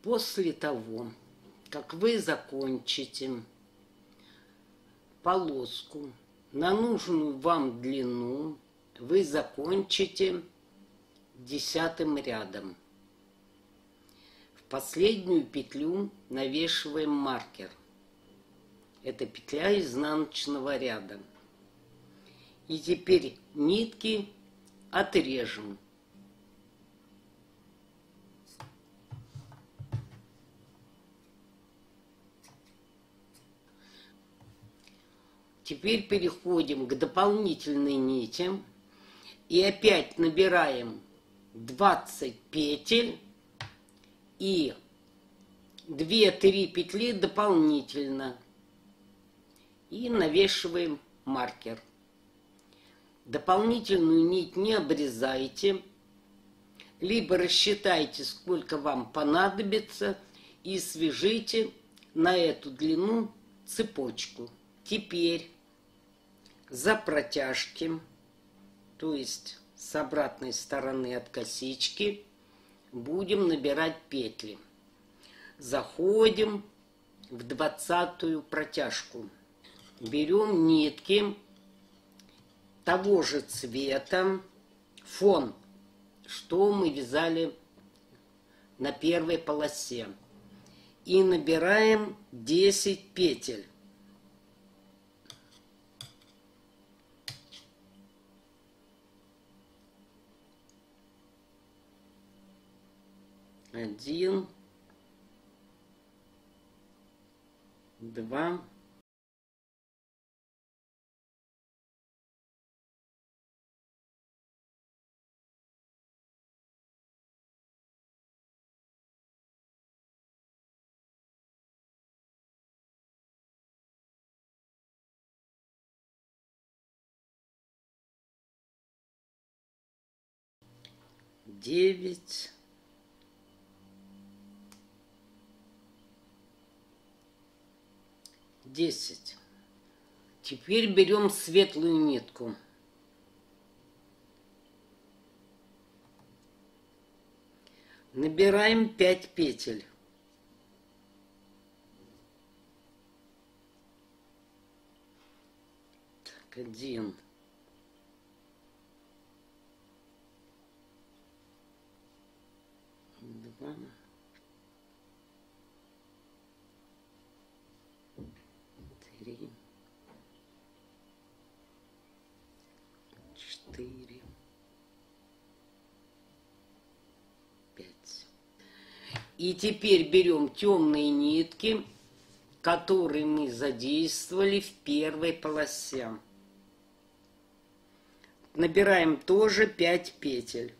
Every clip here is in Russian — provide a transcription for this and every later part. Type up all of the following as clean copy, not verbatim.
После того, как вы закончите полоску на нужную вам длину, вы закончите 10-м рядом. В последнюю петлю навешиваем маркер. Это петля изнаночного ряда. И теперь нитки отрежем. Теперь переходим к дополнительной нити и опять набираем 20 петель и 2-3 петли дополнительно и навешиваем маркер. Дополнительную нить не обрезайте, либо рассчитайте, сколько вам понадобится, и свяжите на эту длину цепочку. Теперь за протяжки, то есть с обратной стороны от косички, будем набирать петли. Заходим в 20-ю протяжку. Берем нитки того же цвета, фон, что мы вязали на первой полосе. И набираем 10 петель. Один, два, девять, 10. Теперь берем светлую нитку. Набираем 5 петель. Так, 1, 2, 3, 4, 5. И теперь берем темные нитки, которые мы задействовали в первой полосе. Набираем тоже 5 петель.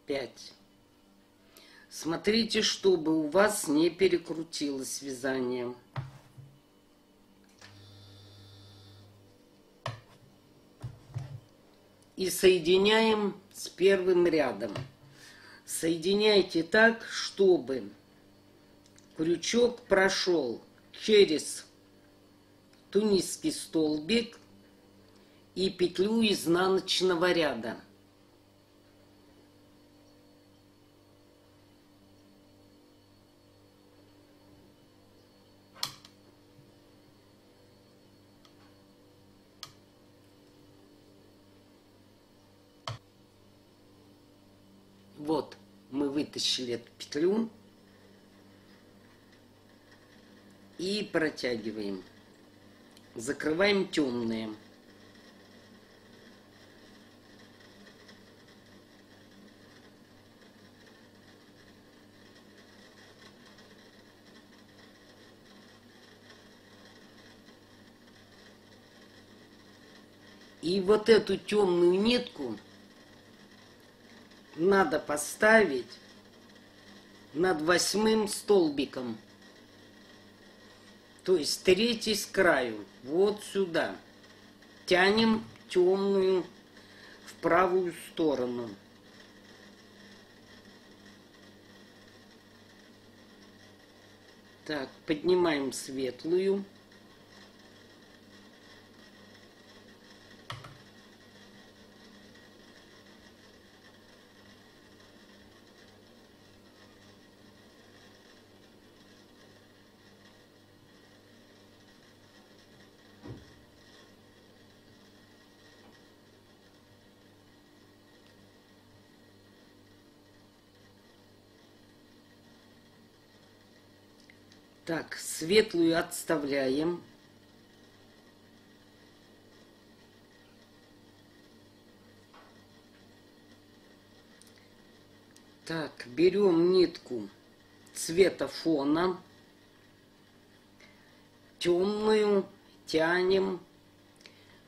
Пять. Смотрите, чтобы у вас не перекрутилось вязание. И соединяем с первым рядом. Соединяйте так, чтобы крючок прошел через тунисский столбик и петлю изнаночного ряда. Вот мы вытащили эту петлю и протягиваем. Закрываем темные. И вот эту темную нитку надо поставить над 8-м столбиком. То есть третий с краю, вот сюда. Тянем темную в правую сторону. Так, поднимаем светлую. Так, светлую отставляем. Так, берем нитку цвета фона, темную, тянем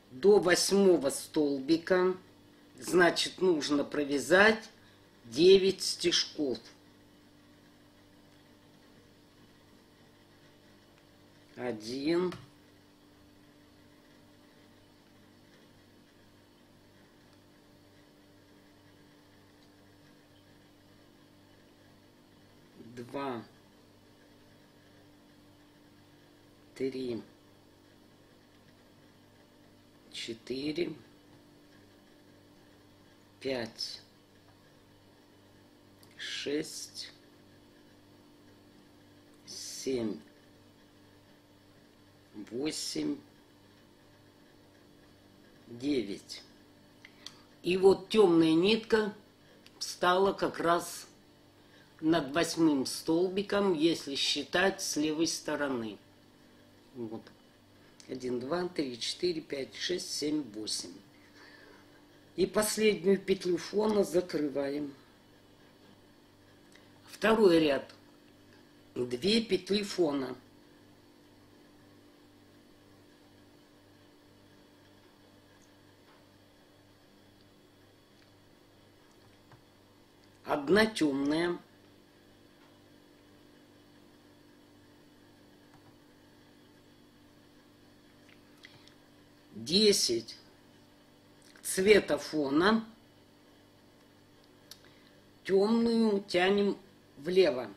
до 8-го столбика. Значит, нужно провязать 9 стежков. 1, 2, 3, 4, 5, 6, 7, 8, 9. И вот темная нитка встала как раз над 8-м столбиком, если считать с левой стороны. Вот. 1, 2, 3, 4, 5, 6, 7, 8. И последнюю петлю фона закрываем. Второй ряд. 2 петли фона. Одна темная. Десять цвета фона. Темную тянем влево.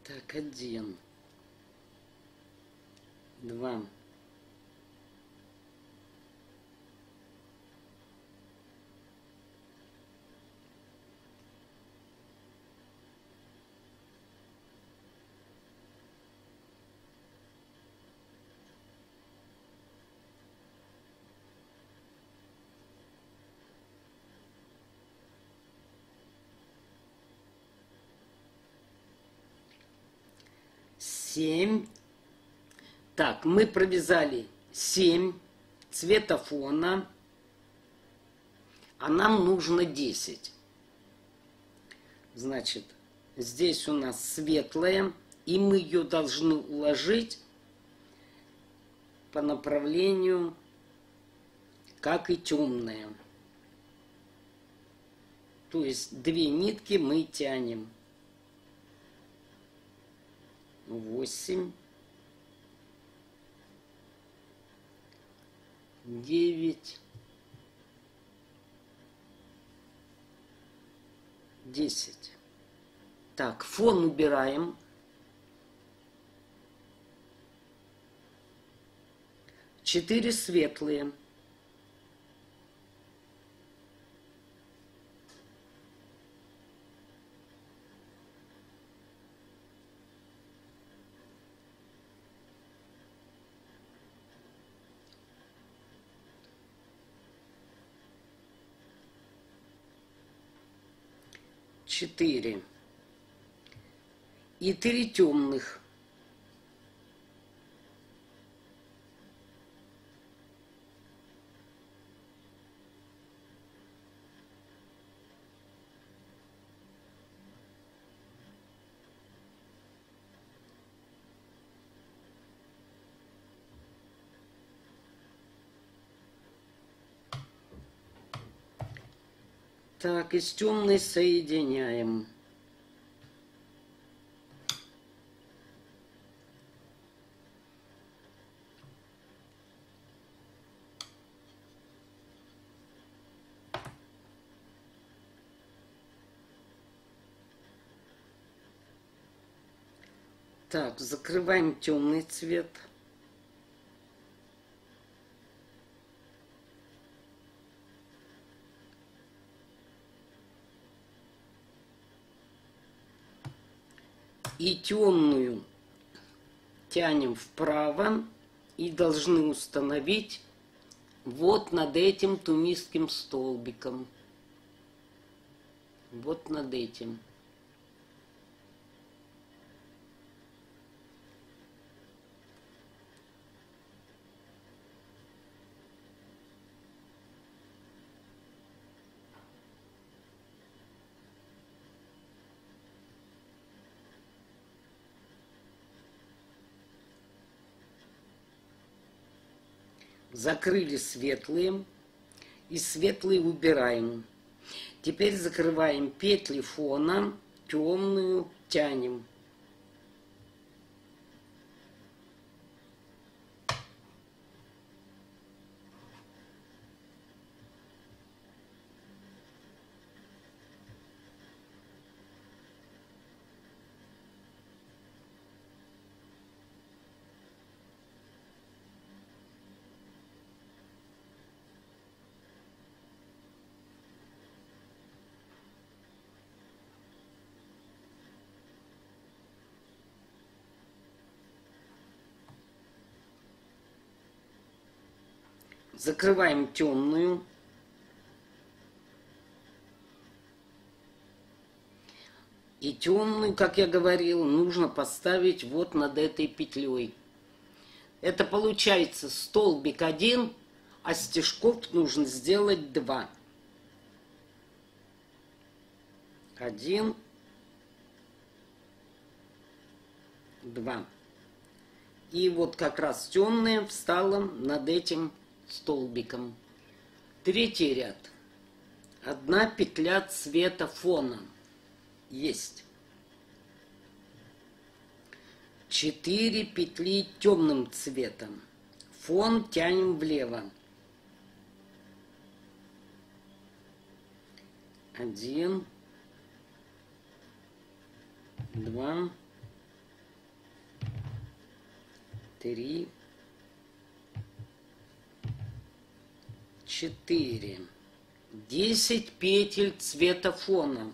Так, 1, 2, 7. Так, мы провязали 7 цвета фона, а нам нужно 10. Значит, здесь у нас светлая, и мы ее должны уложить по направлению, как и темная. То есть 2 нитки мы тянем. 8, 9, 10. Так, фон убираем. Четыре светлые. Четыре. И 3 темных. Так, из темной соединяем. Так, закрываем темный цвет. И темную тянем вправо и должны установить вот над этим тунисским столбиком. Вот над этим. Закрыли светлые, и светлые убираем. Теперь закрываем петли фона, темную тянем. Закрываем темную. И темную, как я говорил, нужно поставить вот над этой петлей. Это получается столбик 1, а стежков нужно сделать 2. 1, 2. И вот как раз темная встала над этим столбиком. Третий ряд. 1 петля цвета фона. Есть. 4 петли темным цветом. Фон тянем влево. 1, 2, 3, 4. 10 петель цвета фона.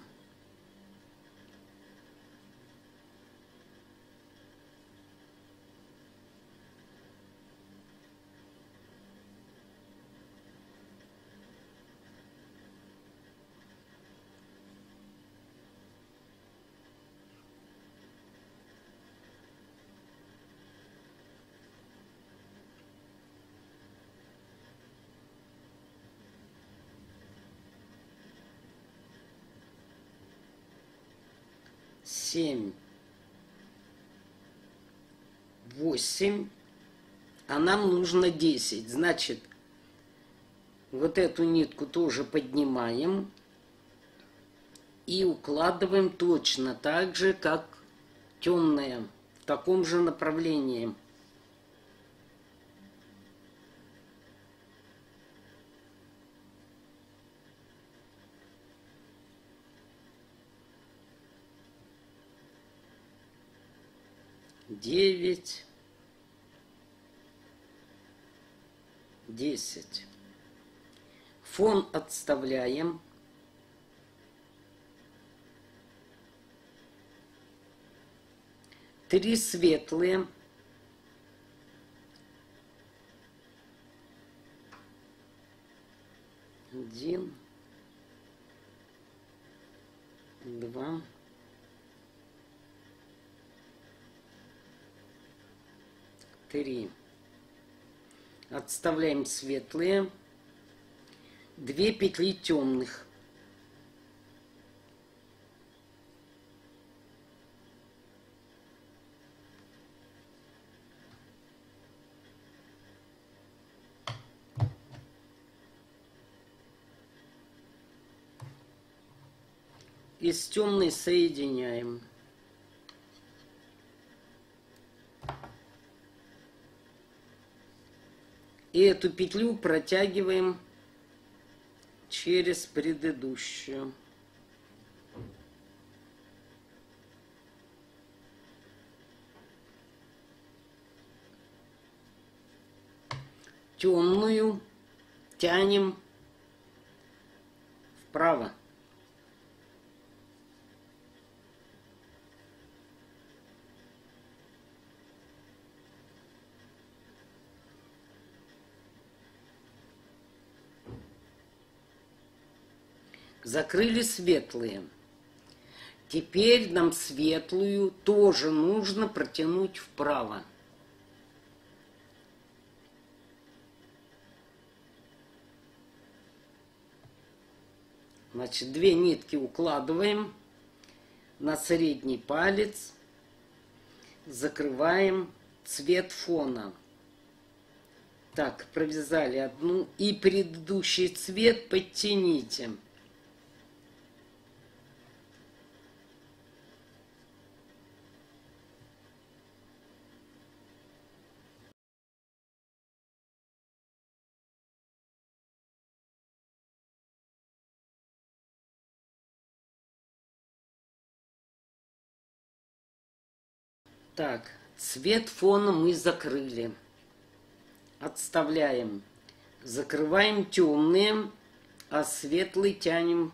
Семь, 8, а нам нужно 10. Значит, вот эту нитку тоже поднимаем и укладываем точно так же, как темная, в таком же направлении. Девять, 10. Фон отставляем. Три светлые. Один, 2, 3. Отставляем светлые. 2 петли темных. И с темной соединяем. И эту петлю протягиваем через предыдущую. темную тянем вправо. Закрыли светлые. Теперь нам светлую тоже нужно протянуть вправо. Значит, 2 нитки укладываем на средний палец, закрываем цвет фона. Так, провязали одну, и предыдущий цвет подтяните. Так, цвет фона мы закрыли. Отставляем. Закрываем темные, а светлый тянем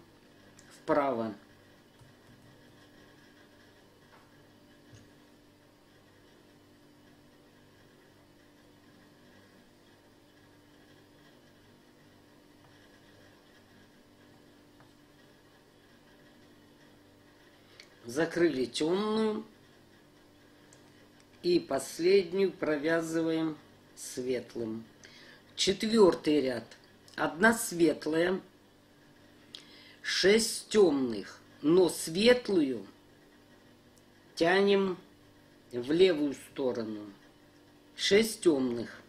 вправо. Закрыли темную. И последнюю провязываем светлым. 4-й ряд. 1 светлая, 6 темных, но светлую тянем в левую сторону. 6 темных.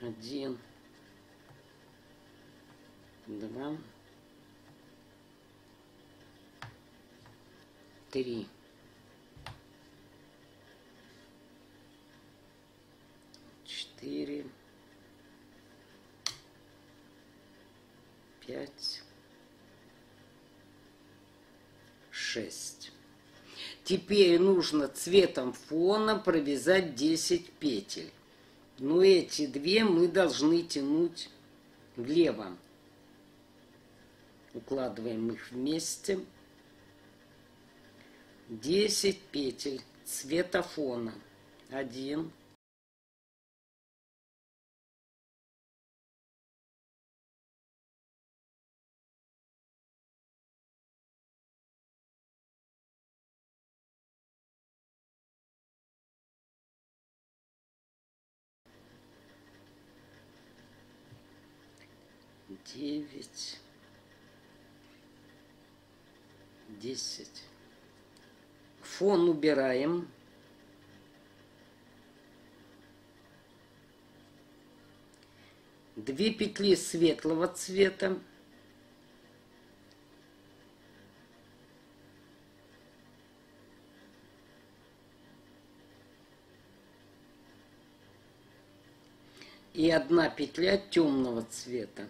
1, 2, 3, 4, 5, 6. Теперь нужно цветом фона провязать 10 петель. Но эти 2 мы должны тянуть влево. Укладываем их вместе. 10 петель цвета фона. 1, 9, 10. Фон убираем. Две петли светлого цвета. И 1 петля темного цвета.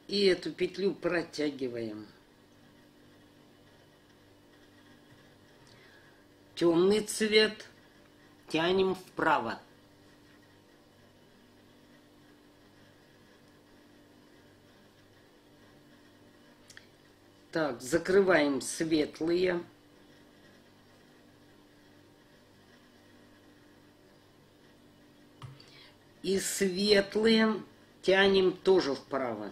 И эту петлю протягиваем. Темный цвет тянем вправо. Так, закрываем светлые. И светлые тянем тоже вправо.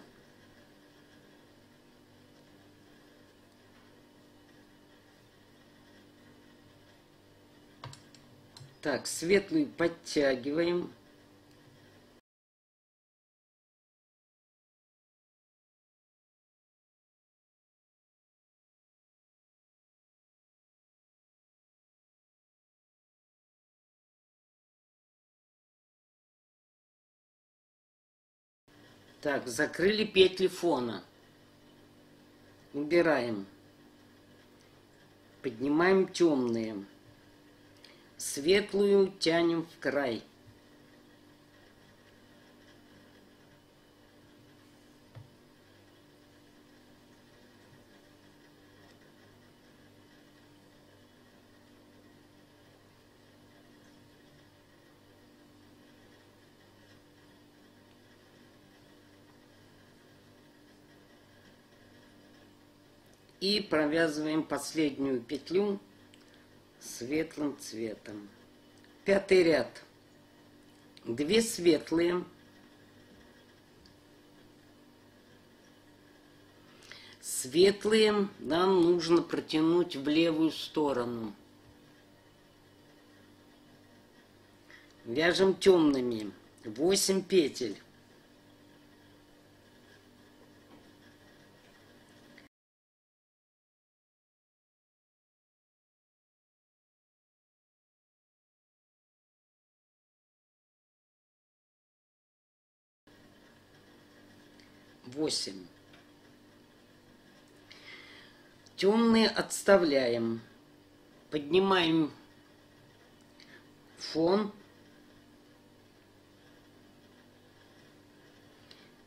Так, светлую подтягиваем. Так, закрыли петли фона. Убираем. Поднимаем темные. Светлую тянем в край. И провязываем последнюю петлю светлым цветом. Пятый ряд. 2 светлые, светлые нам нужно протянуть в левую сторону. Вяжем темными 8 петель. Восемь. Темные отставляем. Поднимаем фон.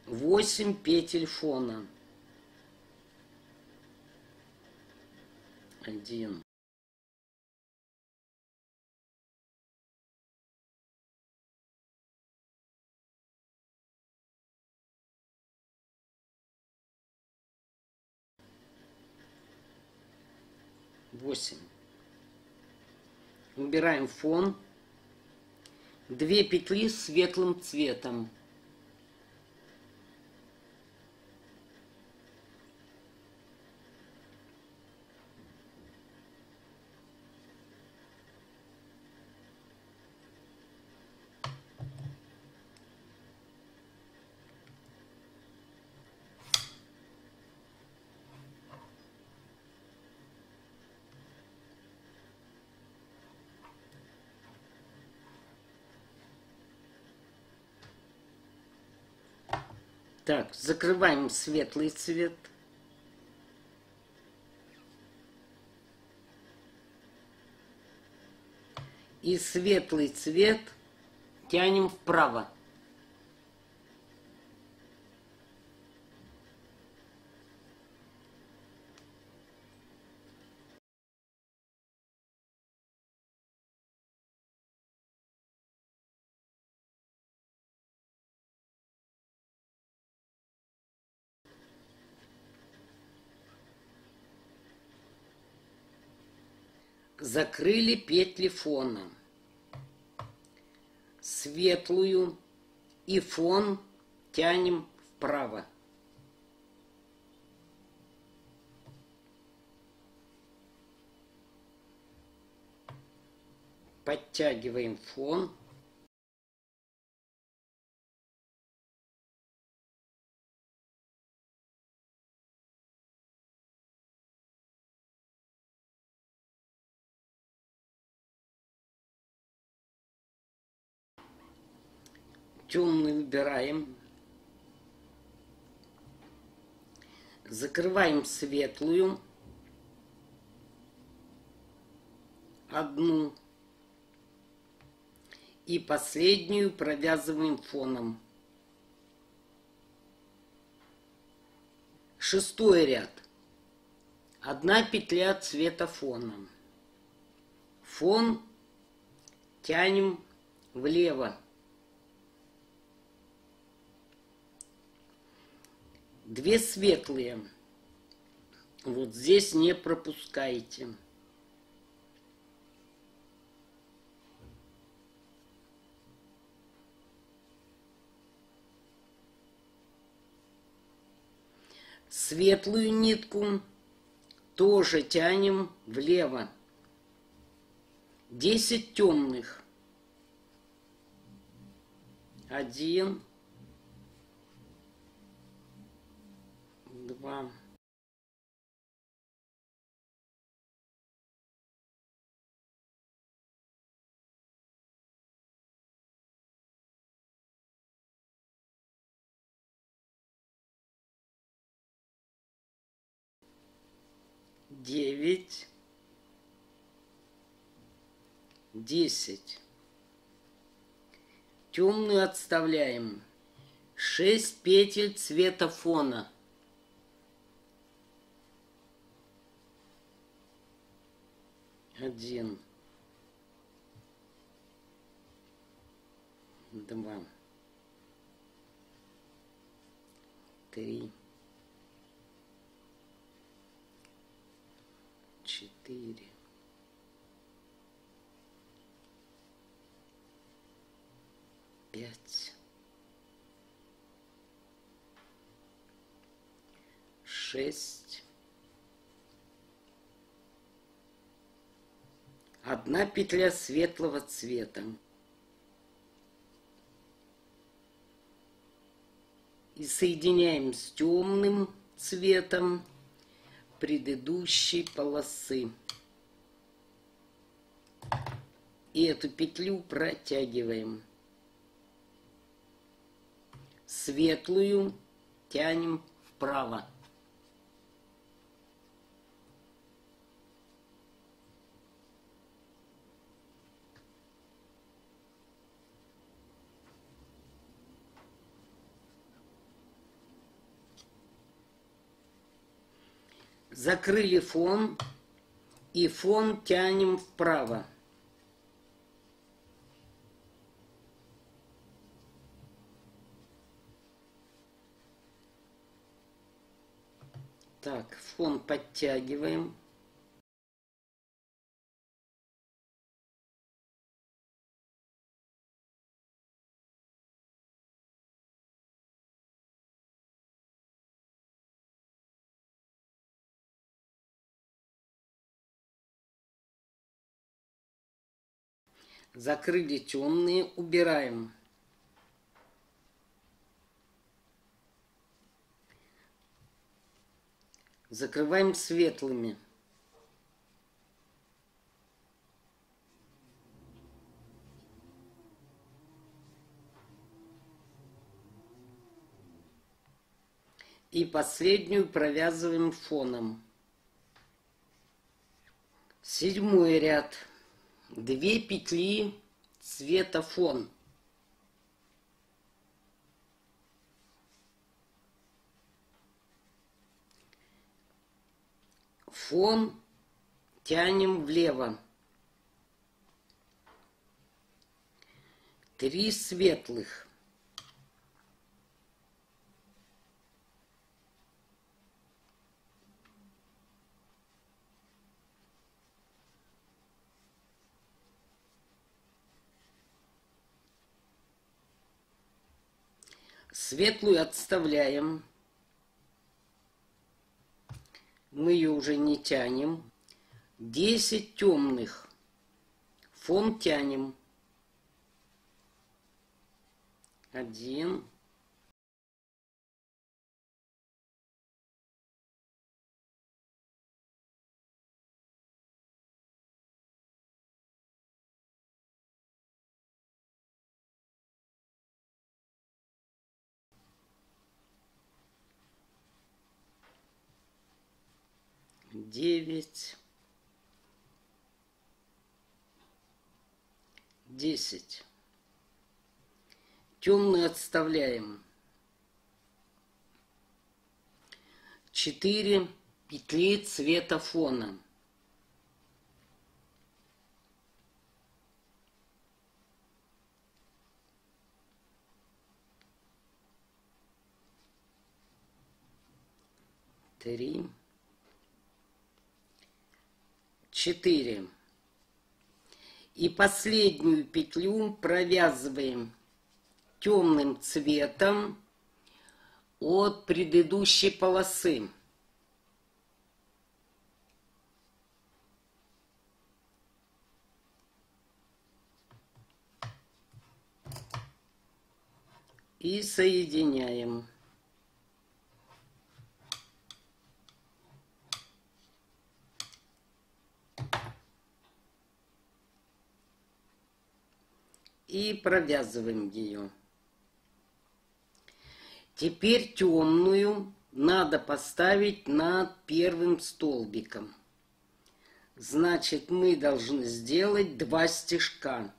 8 петель фона. 1. 8. Убираем фон. 2 петли светлым цветом. Так, закрываем светлый цвет. И светлый цвет тянем вправо. Закрыли петли фона. Светлую и фон тянем вправо. Подтягиваем фон. Темный убираем. Закрываем светлую. 1. И последнюю провязываем фоном. 6-й ряд. 1 петля цвета фона. Фон тянем влево. 2 светлые. Вот здесь не пропускайте. Светлую нитку тоже тянем влево. 10 темных. 1, 2, 9, 10. Темную отставляем. 6 петель цвета фона. 1, 2, 3, 4, 5, 6. Одна петля светлого цвета. И соединяем с темным цветом предыдущей полосы. И эту петлю протягиваем. Светлую тянем вправо. Закрыли фон, и фон тянем вправо. Так, фон подтягиваем. Закрыли темные, убираем. Закрываем светлыми. И последнюю провязываем фоном. 7-й ряд. 2 петли цвета фон. Фон тянем влево. 3 светлых. Светлую отставляем. Мы ее уже не тянем. 10 темных. Фон тянем. 1, 9, 10. Темную отставляем. 4 петли цвета фона. Три, 4. И последнюю петлю провязываем темным цветом от предыдущей полосы. И соединяем. И провязываем ее. Теперь темную надо поставить над первым столбиком. Значит, мы должны сделать 2 стежка.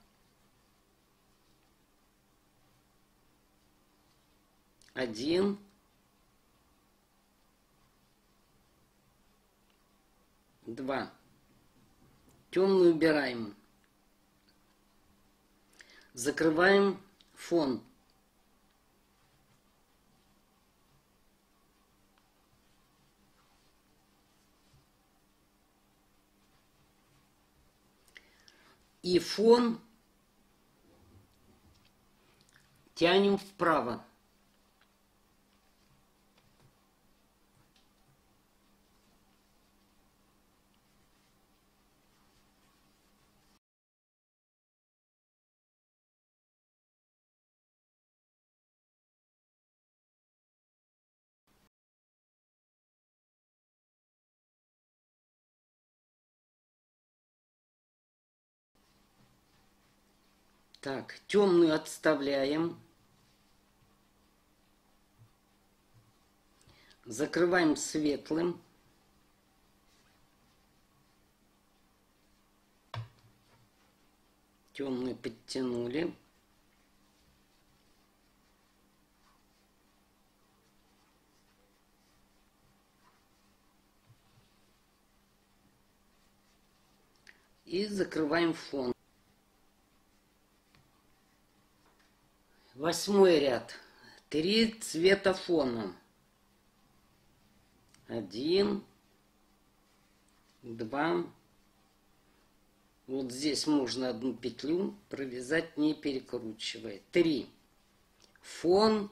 Один, два. Темный убираем. Закрываем фон. И фон тянем вправо. Так, темную отставляем. Закрываем светлым. Темную подтянули. И закрываем фон. 8-й ряд. 3 цвета фона. 1, 2. Вот здесь можно одну петлю провязать, не перекручивая. 3. Фон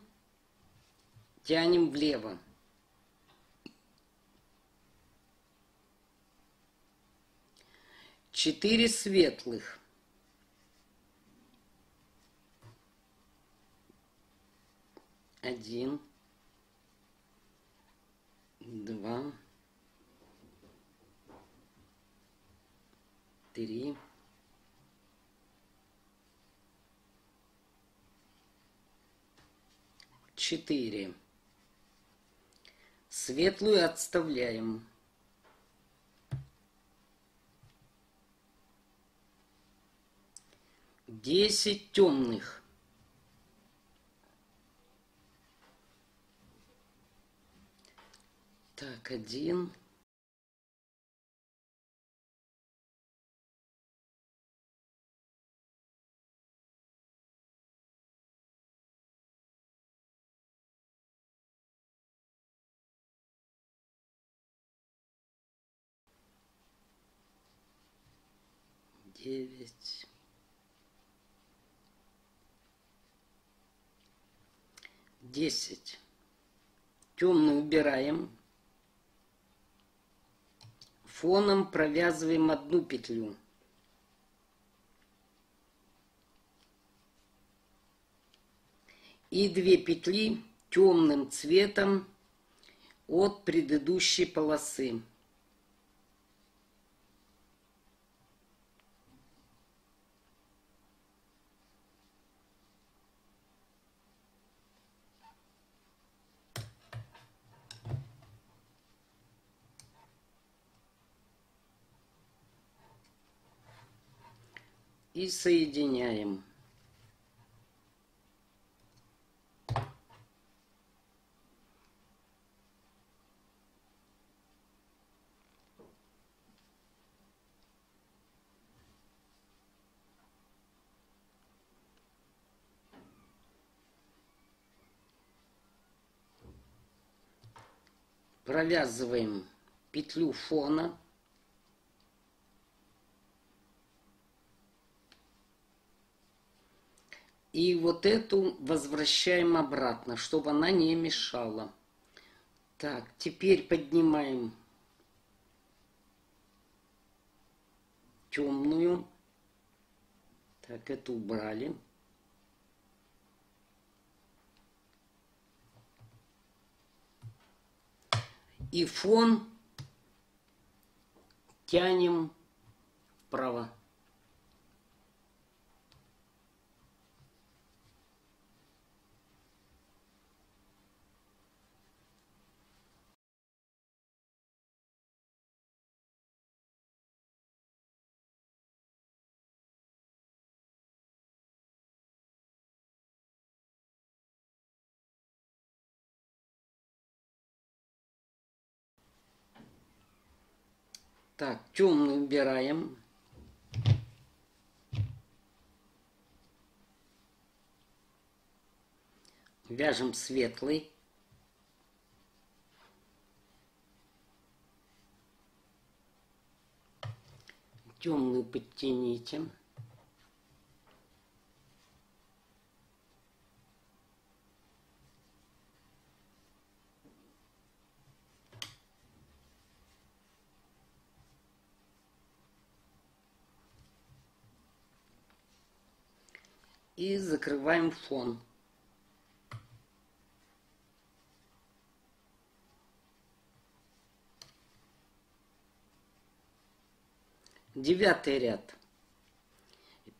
тянем влево. 4 светлых. 1, 2, 3, 4. Светлую отставляем. 10 темных. Так, 1. Девять. 10. Темный убираем. Фоном провязываем одну петлю. И 2 петли темным цветом от предыдущей полосы. И соединяем. Провязываем петлю фона. И вот эту возвращаем обратно, чтобы она не мешала. Так, теперь поднимаем темную. Так, эту убрали. И фон тянем вправо. Так, темный убираем. Вяжем светлый. Темный подтяните. И закрываем фон. Девятый ряд.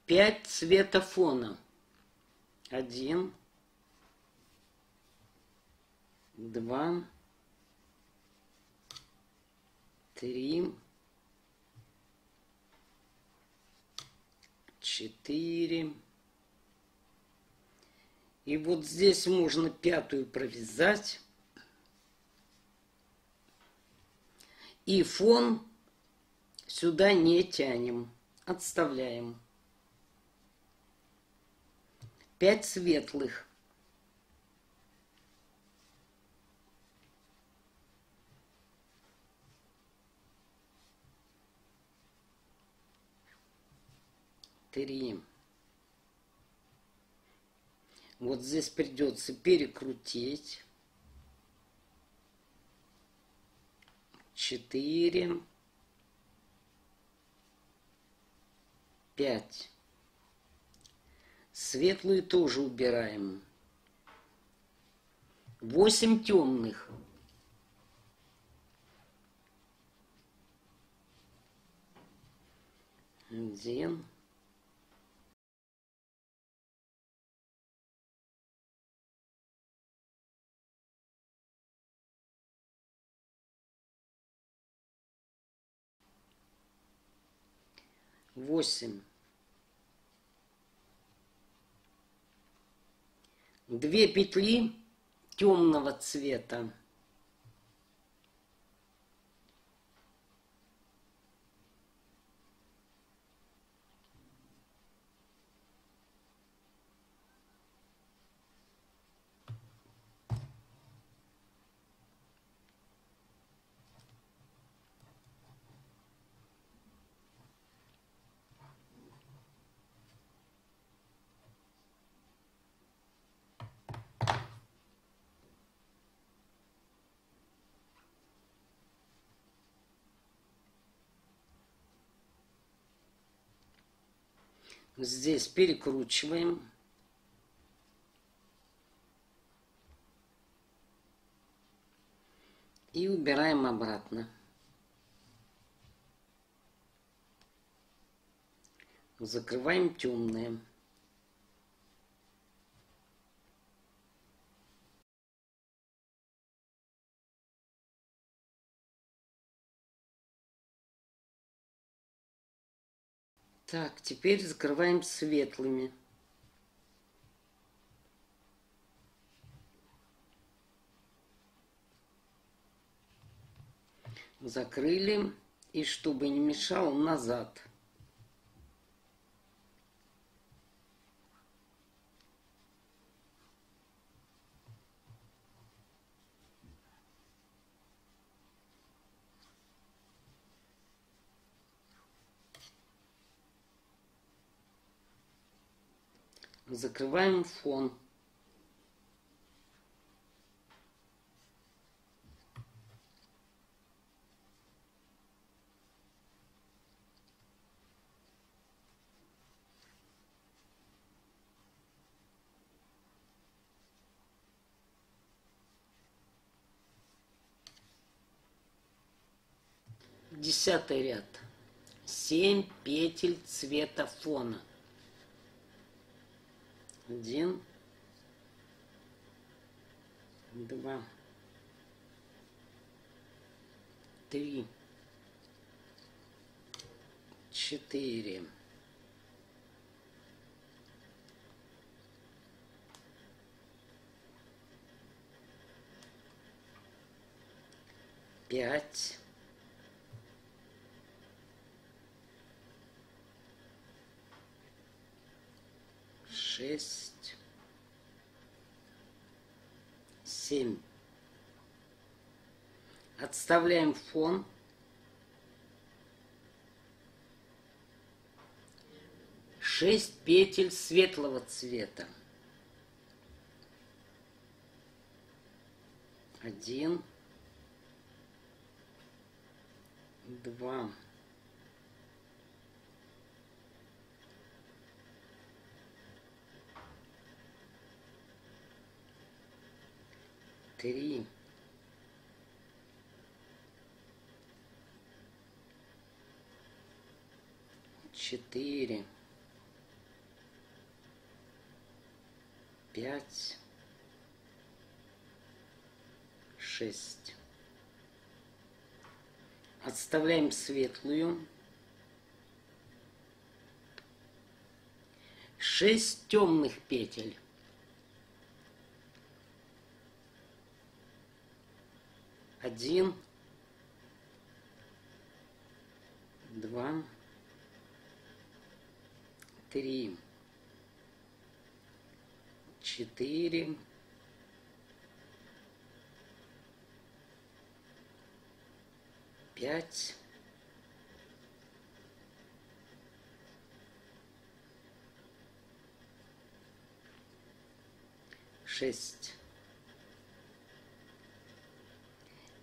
5 цвета фона. 1, 2, 3, 4. И вот здесь можно 5-ю провязать. И фон сюда не тянем. Отставляем. 5 светлых. Три. Вот здесь придется перекрутить. 4, 5. Светлую тоже убираем. 8 темных. 1. 8. 2 петли темного цвета. Здесь перекручиваем. И убираем обратно. Закрываем темные. Так, теперь закрываем светлыми. Закрыли. И чтобы не мешало, назад. Закрываем фон. Десятый ряд. 7 петель цвета фона. 1, 2, 3, 4, 5, 6, 7. Отставляем фон. Шесть петель светлого цвета. 1, 2, 3, 4, 5, 6. Отставляем светлую. 6 темных петель. 1, 2, 3, 4, 5, 6.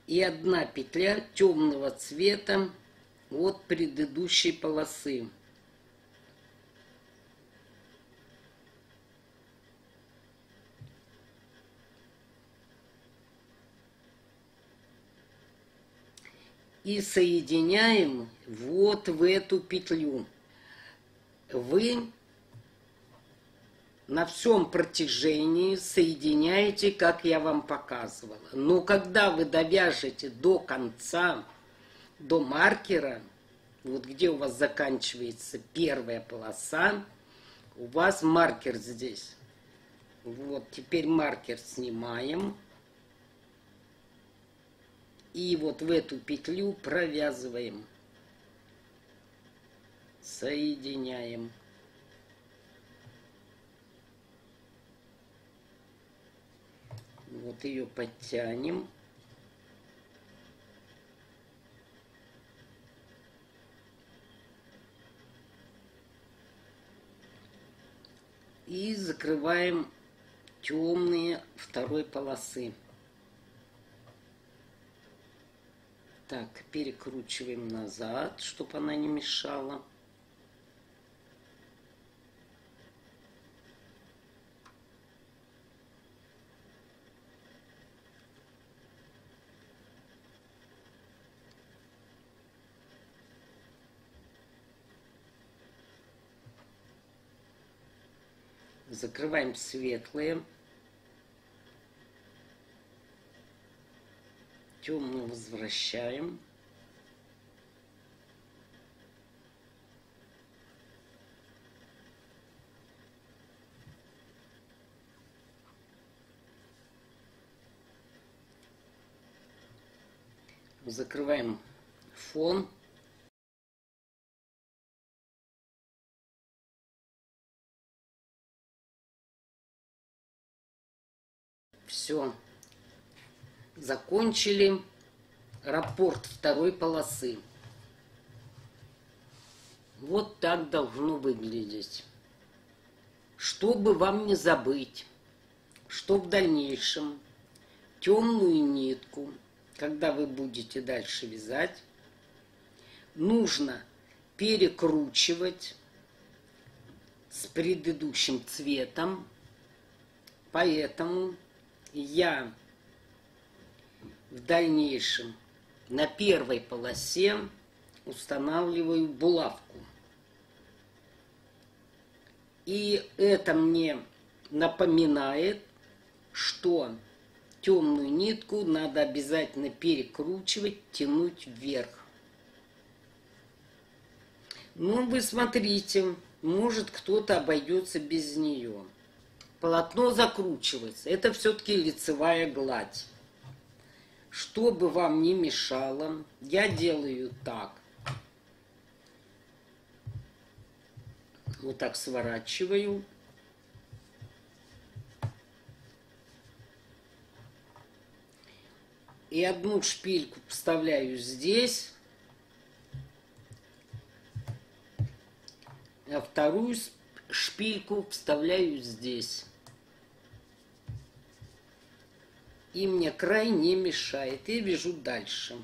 И одна петля темного цвета от предыдущей полосы. И соединяем вот в эту петлю. Вы на всем протяжении соединяете, как я вам показывала. Но когда вы довяжете до конца, до маркера, вот где у вас заканчивается первая полоса, у вас маркер здесь. Вот, теперь маркер снимаем. И вот в эту петлю провязываем. Соединяем. Вот ее подтянем. И закрываем темные второй полосы. Так, перекручиваем назад, чтобы она не мешала. Закрываем светлые. Темную возвращаем. Закрываем фон. Все. Закончили раппорт второй полосы. Вот так должно выглядеть. Чтобы вам не забыть, что в дальнейшем темную нитку, когда вы будете дальше вязать, нужно перекручивать с предыдущим цветом. Поэтому я в дальнейшем на первой полосе устанавливаю булавку. И это мне напоминает, что темную нитку надо обязательно перекручивать, тянуть вверх. Ну, вы смотрите, может кто-то обойдется без нее. Полотно закручивается. Это все-таки лицевая гладь. Чтобы вам не мешало, я делаю так. Вот так сворачиваю. И одну шпильку вставляю здесь, а вторую шпильку вставляю здесь. И мне край не мешает. Я вяжу дальше.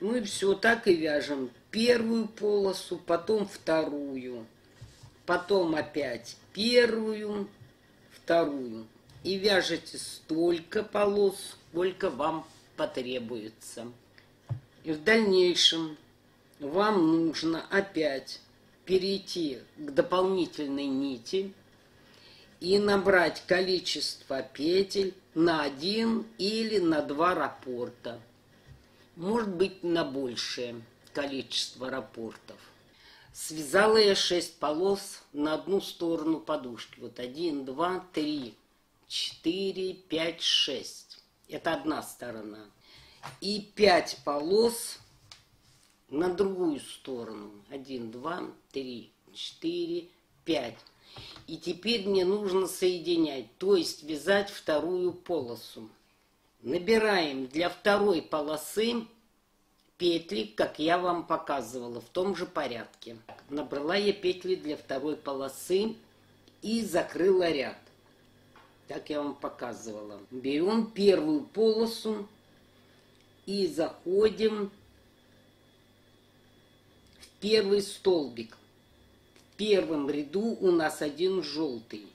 Ну и все, так и вяжем. Первую полосу, потом вторую. Потом опять первую, вторую. И вяжете столько полос, сколько вам потребуется. И в дальнейшем вам нужно опять перейти к дополнительной нити и набрать количество петель на 1 или на 2 раппорта. Может быть, на большее количество раппортов. Связала я 6 полос на одну сторону подушки. Вот 1, 2, 3, 4, 5, 6. Это одна сторона. И 5 полос на другую сторону. 1, 2, 3, 4, 5. И теперь мне нужно соединять, то есть вязать вторую полосу. Набираем для второй полосы петли, как я вам показывала, в том же порядке. Набрала я петли для второй полосы и закрыла ряд. Так я вам показывала. Берем первую полосу и заходим в первый столбик. В первом ряду у нас 1 желтый,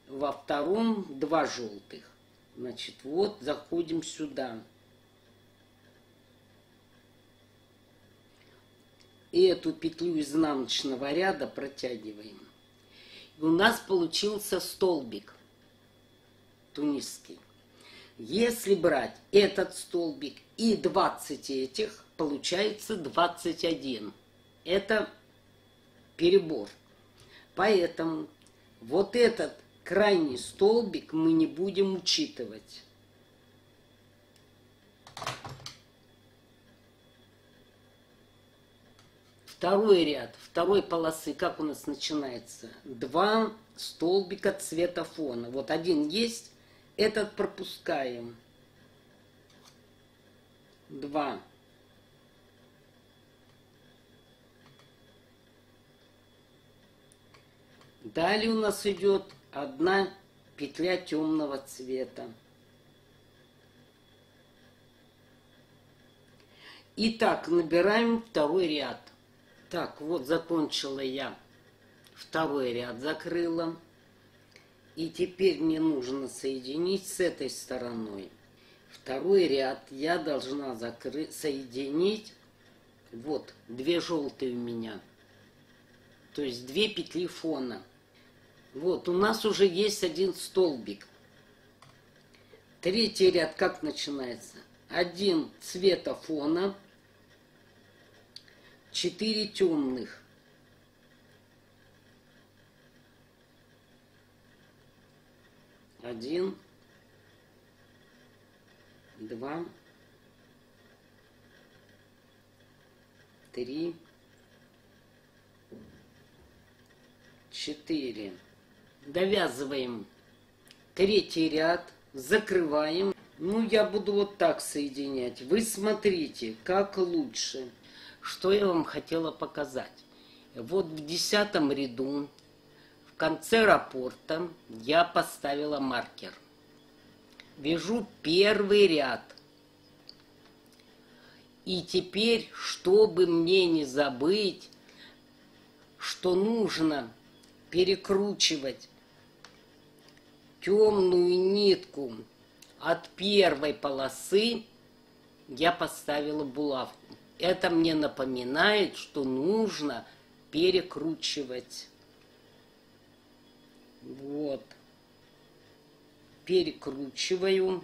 во втором 2 желтых. Значит, вот заходим сюда. И эту петлю изнаночного ряда протягиваем. И у нас получился столбик тунисский. Если брать этот столбик и 20 этих, получается 21. Это перебор. Поэтому вот этот крайний столбик мы не будем учитывать. Второй ряд, второй полосы, как у нас начинается? 2 столбика цвета фона. Вот один есть, этот пропускаем. 2. Далее у нас идет 1 петля темного цвета. Итак, набираем второй ряд. Так, вот закончила я второй ряд, закрыла. И теперь мне нужно соединить с этой стороной. Второй ряд я должна соединить. Вот, 2 желтые у меня. То есть 2 петли фона. Вот, у нас уже есть 1 столбик. Третий ряд как начинается? 1 цвета фона, 4 темных. Один, 2, 3, 4. Довязываем третий ряд, закрываем. Ну, я буду вот так соединять. Вы смотрите, как лучше. Что я вам хотела показать. Вот в 10 ряду, в конце раппорта, я поставила маркер. Вяжу первый ряд. И теперь, чтобы мне не забыть, что нужно перекручивать темную нитку от первой полосы, я поставила булавку. Это мне напоминает, что нужно перекручивать. Вот. Перекручиваю.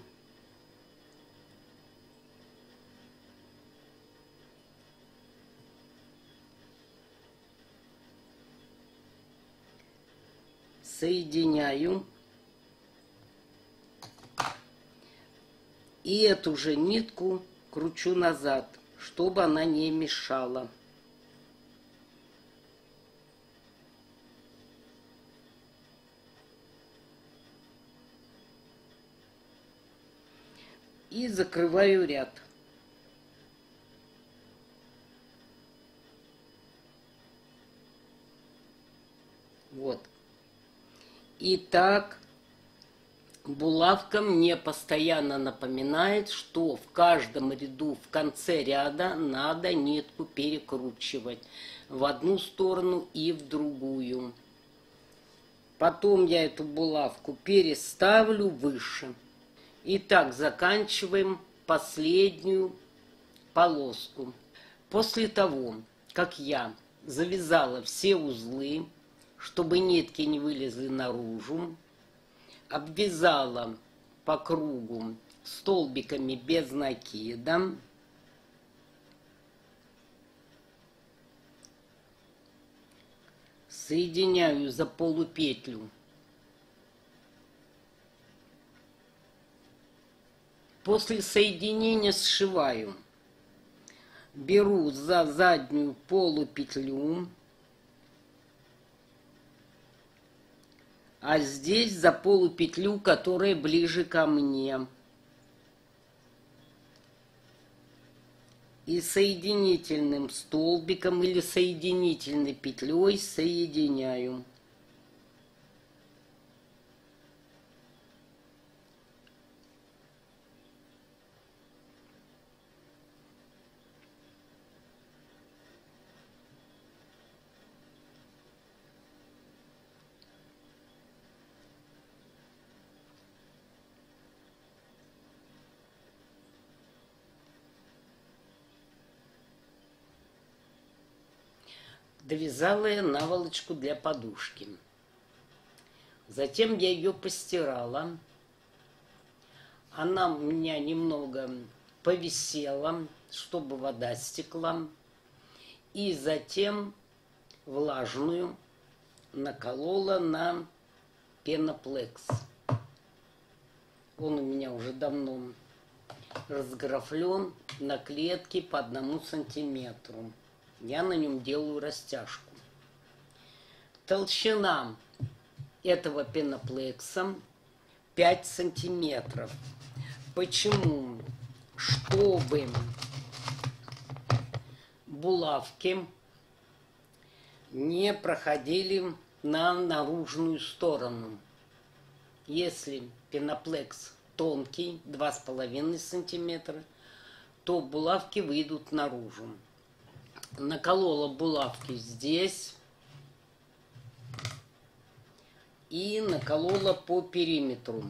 Соединяю. И эту же нитку кручу назад, чтобы она не мешала. И закрываю ряд. Вот. И так булавка мне постоянно напоминает, что в каждом ряду, в конце ряда надо нитку перекручивать в одну сторону и в другую. Потом я эту булавку переставлю выше. И так заканчиваем последнюю полоску. После того, как я завязала все узлы, чтобы нитки не вылезли наружу, обвязала по кругу столбиками без накида, соединяю за полупетлю. После соединения сшиваю. Беру за заднюю полупетлю, а здесь за полупетлю, которая ближе ко мне. И соединительным столбиком или соединительной петлей соединяю. Довязала я наволочку для подушки. Затем я ее постирала. Она у меня немного повисела, чтобы вода стекла. И затем влажную наколола на пеноплекс. Он у меня уже давно разграфлен на клетке по 1 сантиметру. Я на нем делаю растяжку. Толщина этого пеноплекса 5 сантиметров. Почему? Чтобы булавки не проходили на наружную сторону. Если пеноплекс тонкий, 2,5 сантиметра, то булавки выйдут наружу. Наколола булавки здесь и наколола по периметру.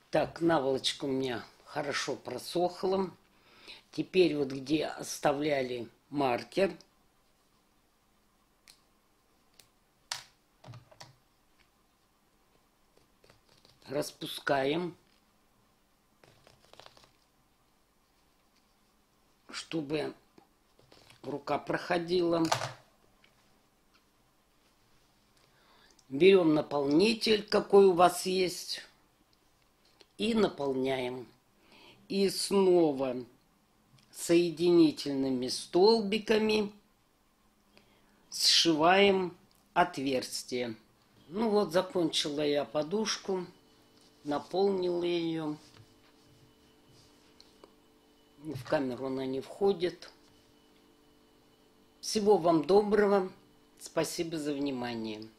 Так, наволочка у меня хорошо просохла. Теперь вот где оставляли маркер, распускаем, чтобы рука проходила. Берем наполнитель, какой у вас есть, и наполняем. И снова соединительными столбиками сшиваем отверстие. Ну вот, закончила я подушку, наполнила ее. В камеру она не входит. Всего вам доброго. Спасибо за внимание.